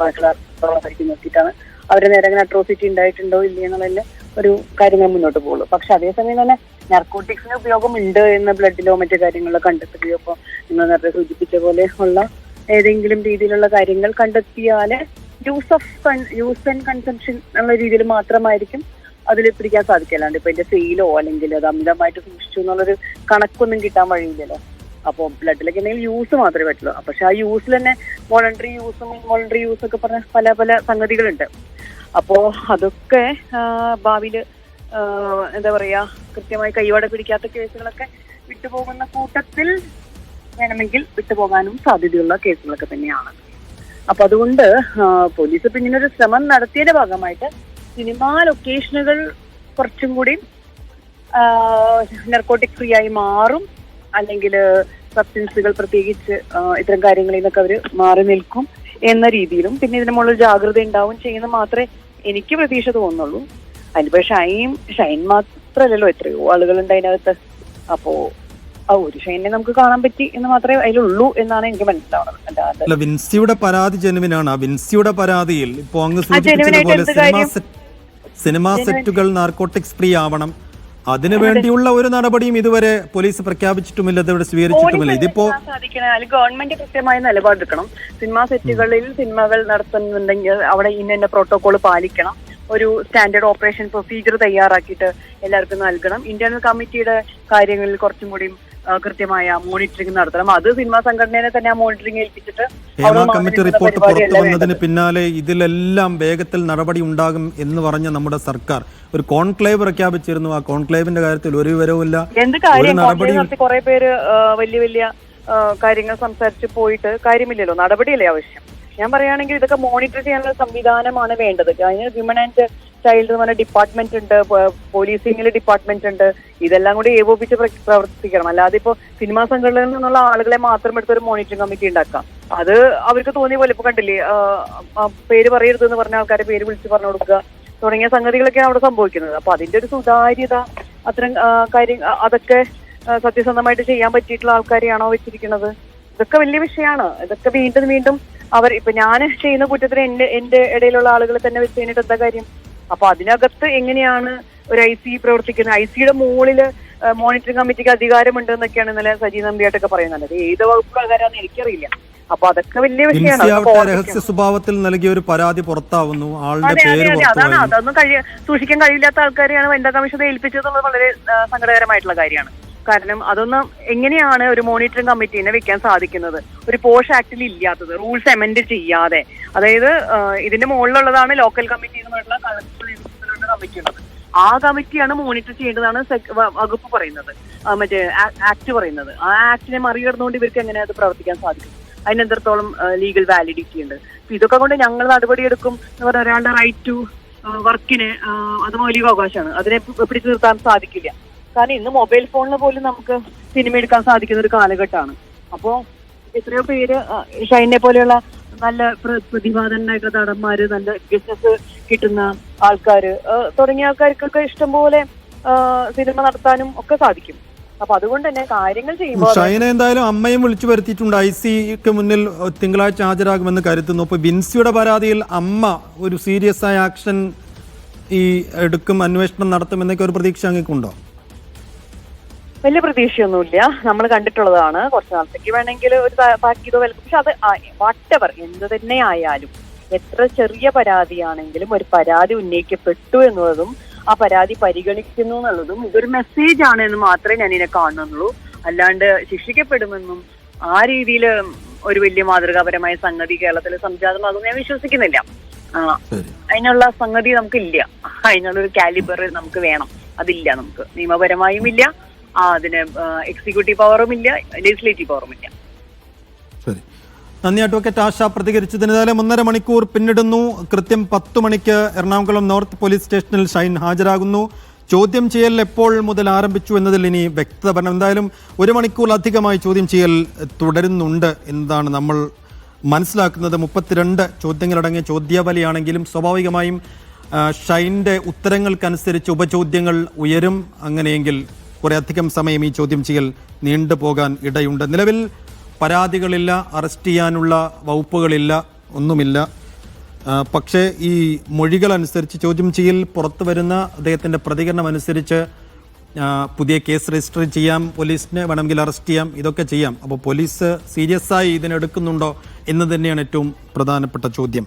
ബാക്കിയുള്ള നോക്കിയിട്ടാണ് അവരുടെ നേരെ അങ്ങനെ അട്രോസിറ്റി ഉണ്ടായിട്ടുണ്ടോ ഇല്ല എന്നുള്ളതിന്റെ ഒരു കാര്യങ്ങൾ മുന്നോട്ട് പോകുള്ളൂ. പക്ഷെ അതേസമയം തന്നെ നാർക്കോട്ടിക്സിന്റെ ഉപയോഗം ഉണ്ട് എന്ന് ബ്ലഡിലോ മറ്റു കാര്യങ്ങളിലോ കണ്ടെത്തുകയോ ഇപ്പോൾ നിങ്ങൾ നേരത്തെ സൂചിപ്പിച്ച പോലെ ഉള്ള ഏതെങ്കിലും രീതിയിലുള്ള കാര്യങ്ങൾ കണ്ടെത്തിയാൽ യൂസ് ആൻഡ് കൺസംഷൻ എന്നുള്ള രീതിയിൽ മാത്രമായിരിക്കും അതിൽ പിടിക്കാൻ സാധിക്കല്ലാണ്ട് ഇപ്പൊ ഇതിന്റെ സെയിലോ അല്ലെങ്കിൽ അത് അമിതമായിട്ട് സൂക്ഷിച്ചു എന്നുള്ളൊരു കണക്കൊന്നും കിട്ടാൻ വഴിയില്ലല്ലോ. അപ്പോൾ ബ്ലഡിലൊക്കെ ഉണ്ടെങ്കിൽ യൂസ് മാത്രമേ പറ്റുള്ളൂ. പക്ഷെ ആ യൂസിൽ തന്നെ വോളണ്ടറി യൂസും ഇൻവോളണ്ടറി യൂസും ഒക്കെ പറഞ്ഞ പല പല സംഗതികളുണ്ട്. അപ്പോ അതൊക്കെ ഭാവിയിൽ എന്താ പറയാ കൃത്യമായി കൈവട പിടിക്കാത്ത കേസുകളൊക്കെ വിട്ടുപോകുന്ന കൂട്ടത്തിൽ വേണമെങ്കിൽ വിട്ടുപോകാനും സാധ്യതയുള്ള കേസുകളൊക്കെ തന്നെയാണ്. അപ്പൊ അതുകൊണ്ട് പോലീസ് ഇപ്പൊ ഇങ്ങനൊരു ശ്രമം നടത്തിയതിന്റെ ഭാഗമായിട്ട് സിനിമാ ലൊക്കേഷനുകൾ കുറച്ചും കൂടി നർക്കോട്ടിക് ഫ്രീ ആയി മാറും, അല്ലെങ്കിൽ സബ്സ്റ്റൻസുകൾ പ്രത്യേകിച്ച് ഇത്തരം കാര്യങ്ങളിൽ നിന്നൊക്കെ അവർ മാറി നിൽക്കും എന്ന രീതിയിലും പിന്നെ ഇതിന് മുകളിൽ ജാഗ്രത ഉണ്ടാവും ചെയ്യുന്ന മാത്രമേ എനിക്ക് പ്രതീക്ഷ തോന്നുള്ളൂ. അതിനിപ്പോ ഷൈൻ മാത്രമല്ലല്ലോ, എത്രയോ ആളുകളുണ്ട് അതിനകത്ത്. അപ്പോ ഒരു ഷൈനെ നമുക്ക് കാണാൻ പറ്റി എന്ന് മാത്രമേ അതിലുള്ളൂ എന്നാണ് എനിക്ക് മനസ്സിലാവുന്നത്. വിൻസിയുടെ പരാതി ജെനുവിനാണ്. വിൻസിയുടെ പരാതിയിൽ ഇപ്പോ അങ്ങ് സൂചിപ്പിച്ചതുപോലെ സിനിമാ സെറ്റുകൾ നാർക്കോട്ടിക്സ് ഫ്രീ ആവണം, അതിനു വേണ്ടിയുള്ള ഒരു നടപടിയും ഇതുവരെ പോലീസ് പ്രഖ്യാപിച്ചിട്ടുമില്ല, ഇതുവരെ സ്വീകരിച്ചിട്ടുമില്ല. ഇതിപ്പോ ഗവൺമെന്റ് കൃത്യമായ നിലപാടെടുക്കണം. സിനിമാ സെറ്റുകളിൽ സിനിമകൾ നടത്തുന്നുണ്ടെങ്കിൽ അവിടെ ഇന്ന പ്രോട്ടോകോൾ പാലിക്കണം, ഒരു സ്റ്റാൻഡേർഡ് ഓപ്പറേഷൻ പ്രൊസീജിയർ തയ്യാറാക്കിയിട്ട് എല്ലാവർക്കും നൽകണം. ഇന്റേണൽ കമ്മിറ്റിയുടെ കാര്യങ്ങളിൽ കുറച്ചും കൂടി കൃത്യമായ മോണിറ്ററിംഗ് നടത്തണം. അത് സിനിമാ സംഘടനയെ തന്നെ ആ മോണിറ്ററിംഗ് ഏൽപ്പിച്ചിട്ട് കമ്മിറ്റി റിപ്പോർട്ട് പുറത്തു വന്നതിന് പിന്നാലെ ഇതിലെല്ലാം വേഗത്തിൽ നടപടി ഉണ്ടാകും എന്ന് പറഞ്ഞ നമ്മുടെ സർക്കാർ ഒരു കോൺക്ലേവ് പ്രഖ്യാപിച്ചിരുന്നു. ആ കോൺക്ലേവിന്റെ കാര്യത്തിൽ ഒരു വിവരവുമില്ല. എന്ത് കാര്യം കുറെ പേര് വലിയ വലിയ കാര്യങ്ങൾ സംസാരിച്ച് പോയിട്ട് കാര്യമില്ലല്ലോ, നടപടിയല്ലേ ആവശ്യം. ഞാൻ പറയുകയാണെങ്കിൽ ഇതൊക്കെ മോണിറ്റർ ചെയ്യാനുള്ള സംവിധാനമാണ് വേണ്ടത്. അതിന് വിമൻ ആൻഡ് ചൈൽഡ് എന്ന് പറഞ്ഞ ഡിപ്പാർട്ട്മെന്റ് ഉണ്ട്, പോലീസിംഗിൽ ഡിപ്പാർട്ട്മെന്റ് ഉണ്ട്. ഇതെല്ലാം കൂടി ഏകോപിച്ച് പ്രവർത്തിക്കണം. അല്ലാതെ ഇപ്പോൾ സിനിമാ സംഘടനയിൽ നിന്നുള്ള ആളുകളെ മാത്രം എടുത്തൊരു മോണിറ്ററിംഗ് കമ്മിറ്റി ഉണ്ടാക്കാം. അത് അവർക്ക് തോന്നിയ പോലെ ഇപ്പൊ കണ്ടില്ലേ, പേര് പറയരുതെന്ന് പറഞ്ഞ ആൾക്കാരെ പേര് വിളിച്ച് പറഞ്ഞു കൊടുക്കുക തുടങ്ങിയ സംഗതികളൊക്കെയാണ് അവിടെ സംഭവിക്കുന്നത്. അപ്പൊ അതിന്റെ ഒരു സുതാര്യത അത്തരം കാര്യം അതൊക്കെ സത്യസന്ധമായിട്ട് ചെയ്യാൻ പറ്റിയിട്ടുള്ള ആൾക്കാരെയാണോ വെച്ചിരിക്കുന്നത്? ഇതൊക്കെ വലിയ വിഷയമാണ്. ഇതൊക്കെ വീണ്ടും വീണ്ടും അവർ ഇപ്പൊ ഞാൻ ചെയ്യുന്ന കുറ്റത്തിന് എന്റെ ഇടയിലുള്ള ആളുകൾ തന്നെ വെച്ച് കഴിഞ്ഞിട്ട് എന്താ കാര്യം? അപ്പൊ അതിനകത്ത് എങ്ങനെയാണ് ഒരു ഐ സി പ്രവർത്തിക്കുന്നത്? ഐ സിയുടെ മുകളിൽ മോണിറ്ററിംഗ് കമ്മിറ്റിക്ക് അധികാരമുണ്ട് എന്നൊക്കെയാണ് ഇന്നലെ സജി നമ്പിയായിട്ടൊക്കെ പറയുന്നത്. അത് ഏത് വകുപ്പ് പ്രകാരമാണെന്ന് എനിക്കറിയില്ല. അപ്പൊ അതൊക്കെ വലിയ വിഷയമാണ്. രഹസ്യ സ്വഭാവത്തിൽ നൽകിയ ഒരു പരാതി പുറത്താവുന്നു. അതാണ്, അതൊന്നും സൂക്ഷിക്കാൻ കഴിയില്ലാത്ത ആൾക്കാരെയാണ് വനിതാ കമ്മീഷൻ ഏൽപ്പിച്ചതെന്നുള്ളത് വളരെ സങ്കടകരമായിട്ടുള്ള കാര്യമാണ്. കാരണം അതൊന്നും എങ്ങനെയാണ് ഒരു മോണിറ്ററിംഗ് കമ്മിറ്റീനെ വെക്കാൻ സാധിക്കുന്നത്? ഒരു പോഷ് ആക്ടിൽ ഇല്ലാത്തത്, റൂൾസ് അമെൻഡ് ചെയ്യാതെ. അതായത് ഇതിന്റെ മുകളിലുള്ളതാണ് ലോക്കൽ കമ്മിറ്റി എന്നുള്ള കമ്മിറ്റി ഉള്ളത്. ആ കമ്മിറ്റിയാണ് മോണിറ്റർ ചെയ്യേണ്ടതാണ് വകുപ്പ് പറയുന്നത്, മറ്റേ ആക്ട് പറയുന്നത്. ആ ആക്ടിനെ മറികടന്നുകൊണ്ട് ഇവർക്ക് എങ്ങനെ അത് പ്രവർത്തിക്കാൻ സാധിക്കും? അതിനെത്രത്തോളം ലീഗൽ വാലിഡിറ്റി ഉണ്ട്? ഇതൊക്കെ കൊണ്ട് ഞങ്ങൾ നടപടിയെടുക്കും എന്ന് പറഞ്ഞാൽ ഒരാളുടെ റൈറ്റ് ടു വർക്കിന് അത് മൗലിക അവകാശമാണ്. അതിനെ പിടിച്ചു നിർത്താൻ സാധിക്കില്ല. കാരണം ഇന്ന് മൊബൈൽ ഫോണിന് പോലും നമുക്ക് സിനിമ എടുക്കാൻ സാധിക്കുന്ന ഒരു കാലഘട്ടമാണ്. അപ്പോ എത്രയോ പേര് ഷൈനെ പോലെയുള്ള നല്ല പ്രതിഭാതനായിട്ടുള്ള നടന്മാര്, നല്ല ബിസിനസ് കിട്ടുന്ന ആൾക്കാര് തുടങ്ങിയ ആൾക്കാർക്കൊക്കെ ഇഷ്ടംപോലെ സിനിമ നടത്താനും ഒക്കെ സാധിക്കും. അപ്പൊ അതുകൊണ്ട് തന്നെ കാര്യങ്ങൾ ചെയ്യുമ്പോൾ ഷൈന എന്തായാലും അമ്മയും വിളിച്ചു വരുത്തിയിട്ടുണ്ട്. ഐ സിക്ക് മുന്നിൽ തിങ്കളാഴ്ച ഹാജരാകുമെന്ന് കരുതുന്നു. അപ്പൊ വിൻസിയുടെ പരാതിയിൽ അമ്മ ഒരു സീരിയസ് ആയ ആക്ഷൻ എടുക്കും, അന്വേഷണം നടത്തുമെന്നൊക്കെ ഒരു പ്രതീക്ഷ അങ്ങേക്കുണ്ടോ? വലിയ പ്രതീക്ഷയൊന്നുമില്ല. നമ്മൾ കണ്ടിട്ടുള്ളതാണ്. കുറച്ചു നാളത്തേക്ക് വേണമെങ്കിൽ ഒരു താക്കീതോ വിലക്കും. പക്ഷെ അത് വാട്ടെവർ എന്ത് തന്നെ ആയാലും, എത്ര ചെറിയ പരാതിയാണെങ്കിലും ഒരു പരാതി ഉന്നയിക്കപ്പെട്ടു എന്നതും ആ പരാതി പരിഗണിക്കുന്നു എന്നുള്ളതും ഇതൊരു മെസ്സേജ് ആണ് എന്ന് മാത്രമേ ഞാൻ ഇതിനെ കാണുന്നുള്ളൂ. അല്ലാണ്ട് ശിക്ഷിക്കപ്പെടുമെന്നും ആ രീതിയിൽ ഒരു വലിയ മാതൃകാപരമായ സംഗതി കേരളത്തിൽ സംജാതമാകുമെന്ന് ഞാൻ വിശ്വസിക്കുന്നില്ല. അതിനുള്ള സംഗതി നമുക്കില്ല. അതിനുള്ളൊരു കാലിബർ നമുക്ക് വേണം. അതില്ല, നമുക്ക് നിയമപരമായും ഇല്ല, അതിന് എക്സിക്യൂട്ടീവ് പവറും ഇല്ല, ലെജിസ്ലേറ്റീവ് പവറും ഇല്ല. ശരി, നന്ദി അഡ്വക്കേറ്റ് ആശ പ്രതികരിച്ചതിന്. ഏതായാലും 1.5 മണിക്കൂർ പിന്നിടുന്നു. കൃത്യം 10 മണിക്ക് എറണാകുളം നോർത്ത് പോലീസ് സ്റ്റേഷനിൽ ഷൈൻ ഹാജരാകുന്നു. ചോദ്യം ചെയ്യൽ എപ്പോൾ മുതൽ ആരംഭിച്ചു എന്നതിൽ ഇനി വ്യക്തത പറയണം. എന്തായാലും 1 മണിക്കൂറിലധികമായി ചോദ്യം ചെയ്യൽ തുടരുന്നുണ്ട് എന്നതാണ് നമ്മൾ മനസ്സിലാക്കുന്നത്. 32 ചോദ്യങ്ങളടങ്ങിയ ചോദ്യാവലിയാണെങ്കിലും സ്വാഭാവികമായും ഷൈൻ്റെ ഉത്തരങ്ങൾക്കനുസരിച്ച് ഉപചോദ്യങ്ങൾ ഉയരും. അങ്ങനെയെങ്കിൽ കുറേ അധികം സമയം ഈ ചോദ്യം ചെയ്യൽ നീണ്ടുപോകാൻ ഇടയുണ്ട്. നിലവിൽ പരാതികളില്ല, അറസ്റ്റ് ചെയ്യാനുള്ള വകുപ്പുകളില്ല, ഒന്നുമില്ല. പക്ഷേ ഈ മൊഴികൾ അനുസരിച്ച് ചോദ്യം ചെയ്യൽ പുറത്തു വരുന്ന അദ്ദേഹത്തിൻ്റെ പ്രതികരണം അനുസരിച്ച് പുതിയ കേസ് രജിസ്റ്റർ ചെയ്യാം, പോലീസിനെ വേണമെങ്കിൽ അറസ്റ്റ് ചെയ്യാം, ഇതൊക്കെ ചെയ്യാം. അപ്പോൾ പോലീസ് സീരിയസ് ആയി ഇതിനെടുക്കുന്നുണ്ടോ എന്ന് തന്നെയാണ് ഏറ്റവും പ്രധാനപ്പെട്ട ചോദ്യം.